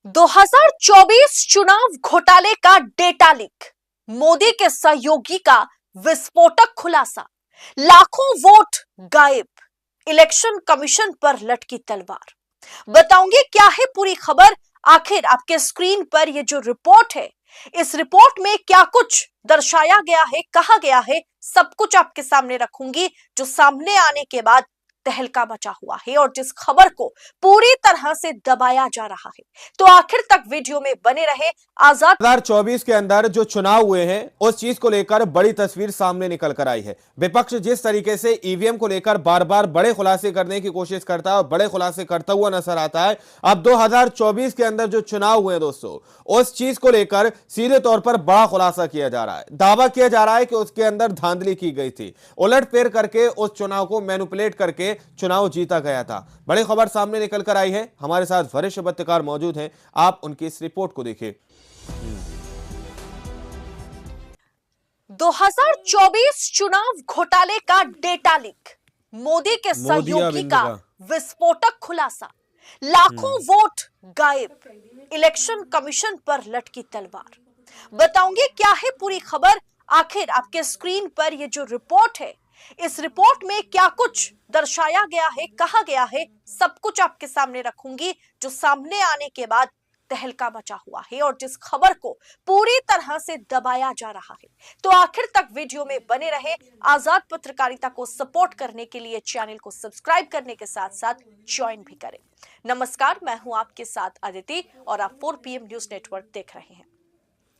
2024 चुनाव घोटाले का डेटा लीक, मोदी के सहयोगी का विस्फोटक खुलासा, लाखों वोट गायब, इलेक्शन कमीशन पर लटकी तलवार। बताऊंगी क्या है पूरी खबर। आखिर आपके स्क्रीन पर ये जो रिपोर्ट है, इस रिपोर्ट में क्या कुछ दर्शाया गया है, कहा गया है, सब कुछ आपके सामने रखूंगी, जो सामने आने के बाद तहलका मचा हुआ है और जिस खबर को पूरी तरह से दबाया जा रहा है। तो आखिर तक वीडियो में बने रहे। आजाद 2024 के अंदर जो चुनाव हुए हैं उस चीज को लेकर बड़ी तस्वीर सामने निकल कर आई है। विपक्ष जिस तरीके से ईवीएम को लेकर बार बार बड़े खुलासे करने की कोशिश करता है और बड़े खुलासे करता हुआ नजर आता है, अब 2024 के अंदर जो चुनाव हुए दोस्तों, उस चीज को लेकर सीधे तौर पर बड़ा खुलासा किया जा रहा है। दावा किया जा रहा है कि उसके अंदर धांधली की गई थी, उलटफेर करके उस चुनाव को मैनिपुलेट करके चुनाव जीता गया था। बड़ी खबर सामने निकल कर आई है। हमारे साथ वरिष्ठ पत्रकार मौजूद हैं, आप उनकी इस रिपोर्ट को देखिए। 2024 चुनाव घोटाले का डेटा लीक, मोदी के सहयोगी का विस्फोटक खुलासा, लाखों वोट गायब, इलेक्शन कमीशन पर लटकी तलवार। बताऊंगी क्या है पूरी खबर। आखिर आपके स्क्रीन पर ये जो रिपोर्ट है, इस रिपोर्ट में क्या कुछ दर्शाया गया है, कहा गया है, सब कुछ आपके सामने रखूंगी, जो सामने आने के बाद तहलका मचा हुआ है और जिस खबर को पूरी तरह से दबाया जा रहा है। तो आखिर तक वीडियो में बने रहे। आजाद पत्रकारिता को सपोर्ट करने के लिए चैनल को सब्सक्राइब करने के साथ साथ ज्वाइन भी करें। नमस्कार, मैं हूं आपके साथ अदिति और आप 4 PM न्यूज नेटवर्क देख रहे हैं।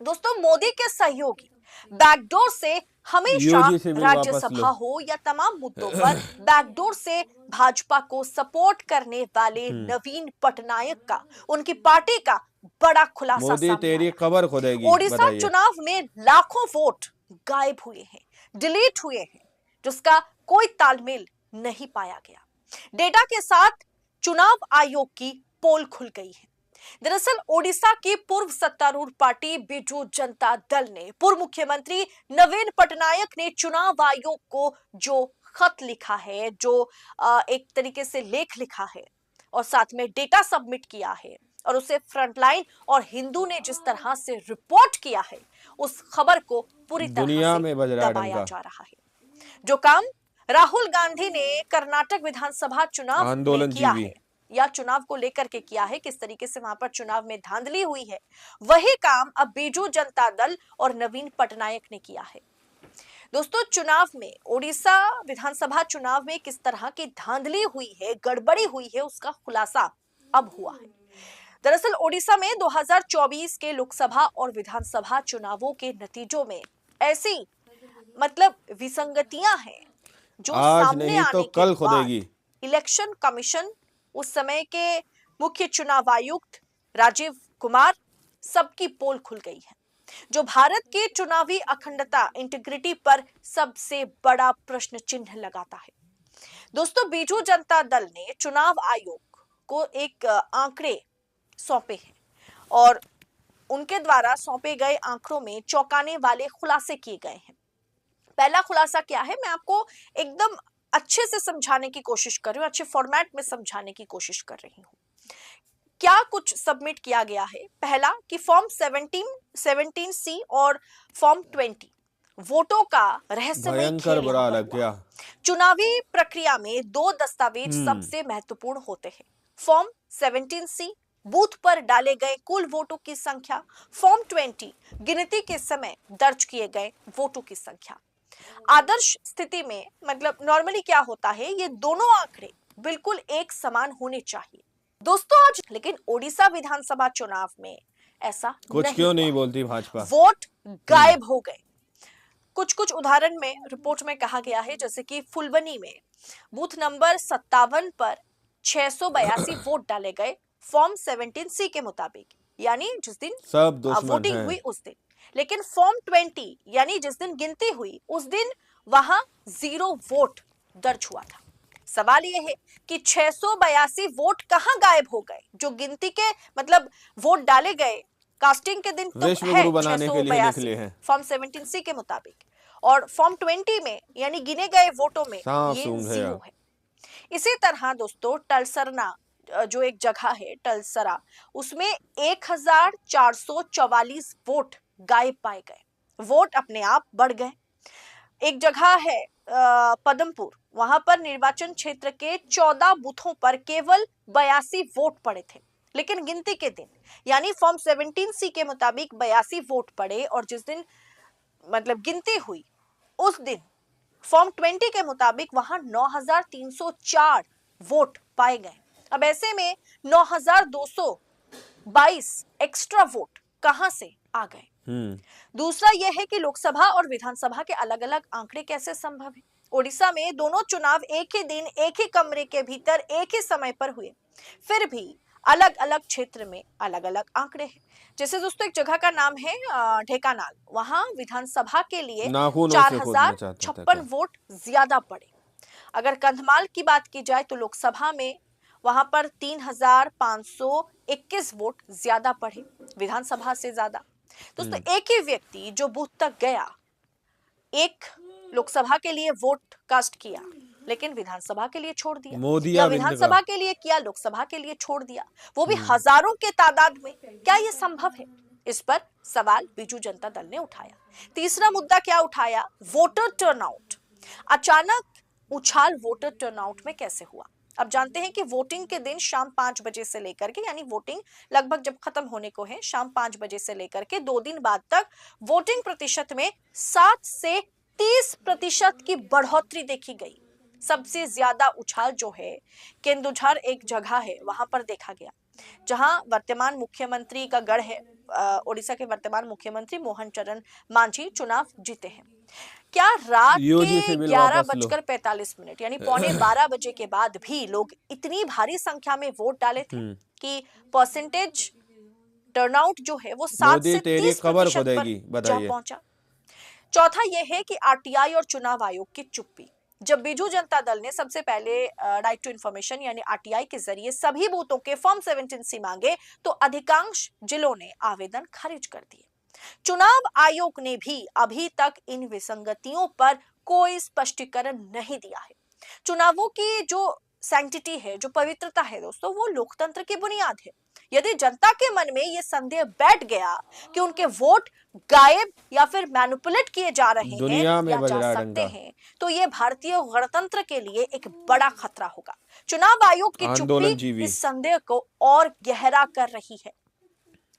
दोस्तों, मोदी के सहयोगी बैकडोर से हमेशा राज्यसभा हो या तमाम मुद्दों पर बैकडोर से भाजपा को सपोर्ट करने वाले नवीन पटनायक का, उनकी पार्टी का बड़ा खुलासा मोदी तेरी खबर खुदेगी। ओडिशा चुनाव में लाखों वोट गायब हुए हैं, डिलीट हुए हैं, जिसका कोई तालमेल नहीं पाया गया। डेटा के साथ चुनाव आयोग की पोल खुल गई है। दरअसल ओडिशा की पूर्व सत्तारूढ़ पार्टी बीजू जनता दल ने पूर्व मुख्यमंत्री नवीन पटनायक ने चुनाव आयोग को जो खत लिखा है, जो एक तरीके से लेख लिखा है और साथ में डेटा सबमिट किया है, और उसे फ्रंटलाइन और हिंदू ने जिस तरह से रिपोर्ट किया है, उस खबर को पूरी तरह से दबाया जा रहा है। जो काम राहुल गांधी ने कर्नाटक विधानसभा चुनाव में किया है या चुनाव को लेकर के किया है, किस तरीके से वहां पर चुनाव में धांधली हुई है, वही काम अब बीजू जनता दल और नवीन पटनायक ने किया है। दोस्तों, चुनाव में, ओडिशा विधानसभा चुनाव में किस तरह की धांधली हुई है, गड़बड़ी हुई है, उसका खुलासा अब हुआ है। दरअसल ओडिशा में 2024 के लोकसभा और विधानसभा चुनावों के नतीजों में ऐसी विसंगतियां हैं जो सामने आने के बाद इलेक्शन कमीशन, उस समय के मुख्य चुनाव आयुक्त राजीव कुमार, सबकी पोल खुल गई है, जो भारत के चुनावी अखंडता, इंटीग्रिटी पर सबसे बड़ा प्रश्न चिन्ह लगाता है। दोस्तों, बीजू जनता दल ने चुनाव आयोग को एक आंकड़े सौंपे हैं और उनके द्वारा सौंपे गए आंकड़ों में चौंकाने वाले खुलासे किए गए हैं। पहला खुलासा क्या है, मैं आपको एकदम अच्छे से समझाने की कोशिश कर रही हूँ, अच्छे फॉर्मेट में समझाने की कोशिश कर रही हूँ। क्या कुछ सबमिट किया गया है। पहला कि फॉर्म 17C और फॉर्म 20 वोटों का रहस्यमय खेल बुरा लग गया। चुनावी प्रक्रिया में 2 दस्तावेज सबसे महत्वपूर्ण होते हैं। फॉर्म 17C बूथ पर डाले गए कुल वोटों की संख्या, फॉर्म 20 गिनती के समय दर्ज किए गए वोटों की संख्या। आदर्श स्थिति में नॉर्मली क्या होता है, ये दोनों आंकड़े बिल्कुल एक समान होने चाहिए। दोस्तों, आज लेकिन ओडिशा विधानसभा चुनाव में ऐसा कुछ क्यों नहीं बोलती भाजपा, वोट गायब हो गए। कुछ उदाहरण में रिपोर्ट में कहा गया है, जैसे कि फुलबनी में बूथ नंबर 57 पर 682 वोट डाले गए फॉर्म 17C के मुताबिक, यानी जिस दिन वोटिंग हुई उस दिन। लेकिन फॉर्म 20 यानी जिस दिन गिनती हुई उस दिन वहां 0 वोट दर्ज हुआ था। सवाल यह है कि 682 वोट कहां गायब हो गए, जो गिनती के वोट डाले गए कास्टिंग के दिन तो है 682 फॉर्म 17C के मुताबिक, और फॉर्म 20 में यानी गिने गए वोटों में ये 0 है। इसी तरह दोस्तों, टलसरना जो एक जगह है टलसरा, उसमें 1444 वोट गायब पाए गए। वोट अपने आप बढ़ गए। एक जगह है पदमपुर, वहां पर निर्वाचन क्षेत्र के 14 बूथों पर केवल 82 वोट पड़े थे, लेकिन गिनती के दिन यानी फॉर्म 17C के मुताबिक 82 वोट पड़े, और जिस दिन मतलब गिनती हुई उस दिन फॉर्म 20 के मुताबिक वहां 9304 वोट पाए गए। अब ऐसे में 9222 एक्स्ट्रा वोट कहां से आ गए? दूसरा यह है कि लोकसभा और विधानसभा के अलग अलग आंकड़े कैसे संभव है? ओडिशा में दोनों चुनाव एक ही दिन, एक ही कमरे के भीतर, एक ही समय पर हुए, फिर भी अलग अलग क्षेत्र में अलग अलग आंकड़े हैं। जैसे दोस्तों एक जगह का नाम है ढेकानाल, वहां विधानसभा के लिए 4056 वोट ज्यादा पड़े। अगर कंधमाल की बात की जाए तो लोकसभा में वहां पर 3521 वोट ज्यादा पड़े, विधानसभा से ज्यादा। दोस्तों एक ही व्यक्ति जो बूथ तक गया, एक लोकसभा के लिए वोट कास्ट किया, लेकिन विधानसभा के लिए छोड़ दिया, या विधानसभा के लिए किया, लोकसभा के लिए छोड़ दिया, वो भी हजारों के तादाद में। क्या ये संभव है? इस पर सवाल बीजू जनता दल ने उठाया। तीसरा मुद्दा क्या उठाया? Voter turnout. अचानक उछाल वोटर टर्नआउट में कैसे हुआ? अब जानते हैं कि वोटिंग के दिन शाम 5 बजे से लेकर के, यानी वोटिंग लगभग जब खत्म होने को है, शाम 5 बजे से लेकर के 2 दिन बाद तक वोटिंग प्रतिशत में 7 से 30% की बढ़ोतरी देखी गई। सबसे ज्यादा उछाल जो है केंदुझर एक जगह है वहां पर देखा गया, जहां वर्तमान मुख्यमंत्री का गढ़ है। ओडिशा के वर्तमान मुख्यमंत्री मोहन चरण मांझी चुनाव जीते हैं। क्या रात के 11:45 यानी 11:45 के बाद भी लोग इतनी भारी संख्या में वोट डाले थे कि परसेंटेज टर्नआउट जो है वो 7 से 30% पर जा पहुंचा। चौथा यह है कि आरटीआई और चुनाव आयोग की चुप्पी। जब बीजू जनता दल ने सबसे पहले राइट टू इंफॉर्मेशन यानी आरटीआई के जरिए सभी बूथों के फॉर्म 17C मांगे, तो अधिकांश जिलों ने आवेदन खारिज कर दिए। चुनाव आयोग ने भी अभी तक इन विसंगतियों पर कोई स्पष्टीकरण नहीं दिया है। चुनावों की जो सैंक्टिटी है, जो पवित्रता है दोस्तों, वो लोकतंत्र की बुनियाद है। यदि जनता के मन में ये संदेह बैठ गया कि उनके वोट गायब या फिर मैनिपुलेट किए जा रहे हैं या जा सकते हैं, तो ये भारतीय गणतंत्र के लिए एक बड़ा खतरा होगा। चुनाव आयोग की चुप्पी इस संदेह को और गहरा कर रही है।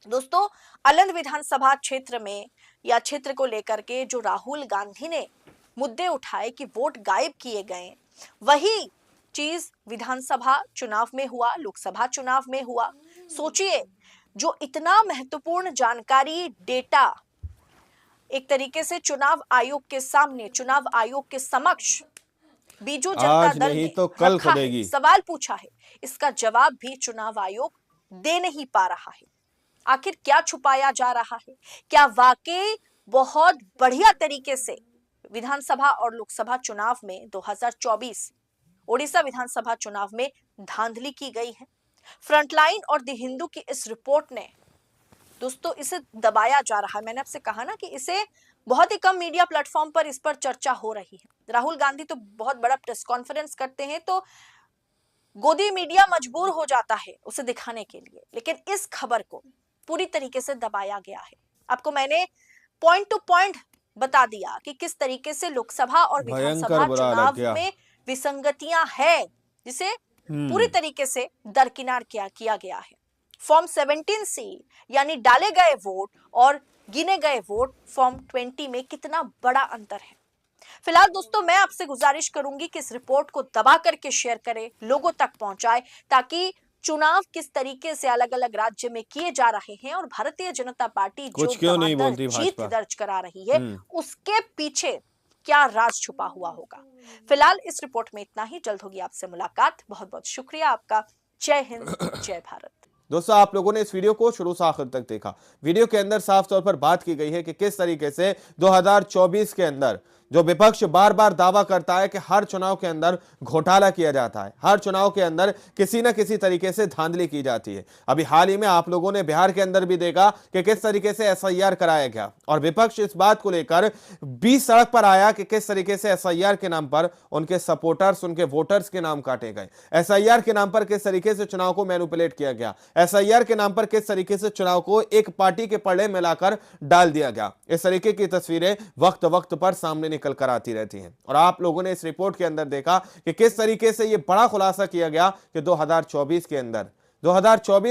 दोस्तों अलंद विधानसभा क्षेत्र में या क्षेत्र को लेकर के जो राहुल गांधी ने मुद्दे उठाए कि वोट गायब किए गए, वही चीज विधानसभा चुनाव में हुआ, लोकसभा चुनाव में हुआ। सोचिए, जो इतना महत्वपूर्ण जानकारी, डेटा एक तरीके से चुनाव आयोग के सामने, चुनाव आयोग के समक्ष बीजू जनता दल ने तो कल खुलेगी, सवाल पूछा है, इसका जवाब भी चुनाव आयोग दे नहीं पा रहा है। आखिर क्या छुपाया जा रहा है? क्या वाकई बहुत बढ़िया तरीके से विधानसभा और लोकसभा चुनाव में 2024 ओडिशा विधानसभा चुनाव में धांधली की गई है? फ्रंटलाइन और द हिंदू की इस रिपोर्ट ने दोस्तों इसे दबाया जा रहा है। मैंने आपसे कहा ना कि इसे बहुत ही कम मीडिया प्लेटफॉर्म पर इस पर चर्चा हो रही है। राहुल गांधी तो बहुत बड़ा प्रेस कॉन्फ्रेंस करते हैं तो गोदी मीडिया मजबूर हो जाता है उसे दिखाने के लिए, लेकिन इस खबर को पूरी तरीके से दबाया गया है। आपको मैंने पॉइंट टू पॉइंट बता दिया कि किस तरीके से लोकसभा और विधानसभा चुनाव में विसंगतियां हैं, जिसे पूरी तरीके से दरकिनार किया गया है। फॉर्म 17C यानी डाले गए वोट और गिने गए वोट फॉर्म 20 में कितना बड़ा अंतर है। फिलहाल दोस्तों मैं आपसे गुजारिश करूंगी कि इस रिपोर्ट को दबा करके शेयर करें, लोगों तक पहुंचाएं, ताकि चुनाव किस तरीके से अलग अलग राज्य में किए जा रहे हैं और भारतीय जनता पार्टी जो जीत दर्ज करा रही है उसके पीछे क्या राज छुपा हुआ होगा। फिलहाल इस रिपोर्ट में इतना ही। जल्द होगी आपसे मुलाकात। बहुत बहुत शुक्रिया आपका। जय हिंद, जय भारत। दोस्तों आप लोगों ने इस वीडियो को शुरू से आखिर तक देखा। वीडियो के अंदर साफ तौर पर बात की गई है कि किस तरीके से 2024 के अंदर जो विपक्ष बार बार दावा करता है कि हर चुनाव के अंदर घोटाला किया जाता है, हर चुनाव के अंदर किसी न किसी तरीके से धांधली की जाती है। अभी हाल ही में आप लोगों ने बिहार के अंदर भी देखा कि किस तरीके से एसआईआर कराया गया और विपक्ष इस बात को लेकर 20 सड़क पर आया कि किस तरीके से एसआईआर के नाम पर उनके सपोर्टर्स, उनके वोटर्स के नाम काटे गए, एसआईआर के नाम पर किस तरीके से चुनाव को मैनिपुलेट किया गया, एसआईआर के नाम पर किस तरीके से चुनाव को एक पार्टी के पल्ले में लाकर डाल दिया गया। इस तरीके की तस्वीरें वक्त वक्त पर सामने निकल कर आती रहती हैं और आप लोगों ने इस रिपोर्ट के अंदर देखा कि किस तरीके से यह बड़ा खुलासा किया गया कि 2024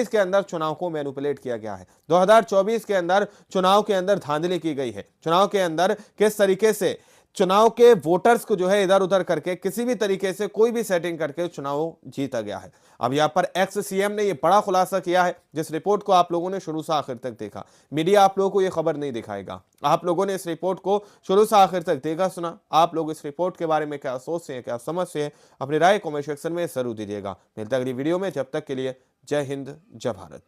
के अंदर चुनाव को मैनिपुलेट किया गया है। 2024 के अंदर चुनाव के अंदर धांधली की गई है। चुनाव के अंदर किस तरीके से चुनाव के वोटर्स को जो है इधर उधर करके किसी भी तरीके से कोई भी सेटिंग करके चुनाव जीता गया है। अब यहां पर एक्स सीएम ने यह बड़ा खुलासा किया है, जिस रिपोर्ट को आप लोगों ने शुरू से आखिर तक देखा। मीडिया आप लोगों को यह खबर नहीं दिखाएगा। आप लोगों ने इस रिपोर्ट को शुरू से आखिर तक देखा, सुना। आप लोग इस रिपोर्ट के बारे में क्या सोचते हैं, क्या समझते हैं, अपनी राय कमेंट सेक्शन में जरूर दीजिएगा। मिलते हैं अगली वीडियो में, जब तक के लिए जय हिंद, जय भारत।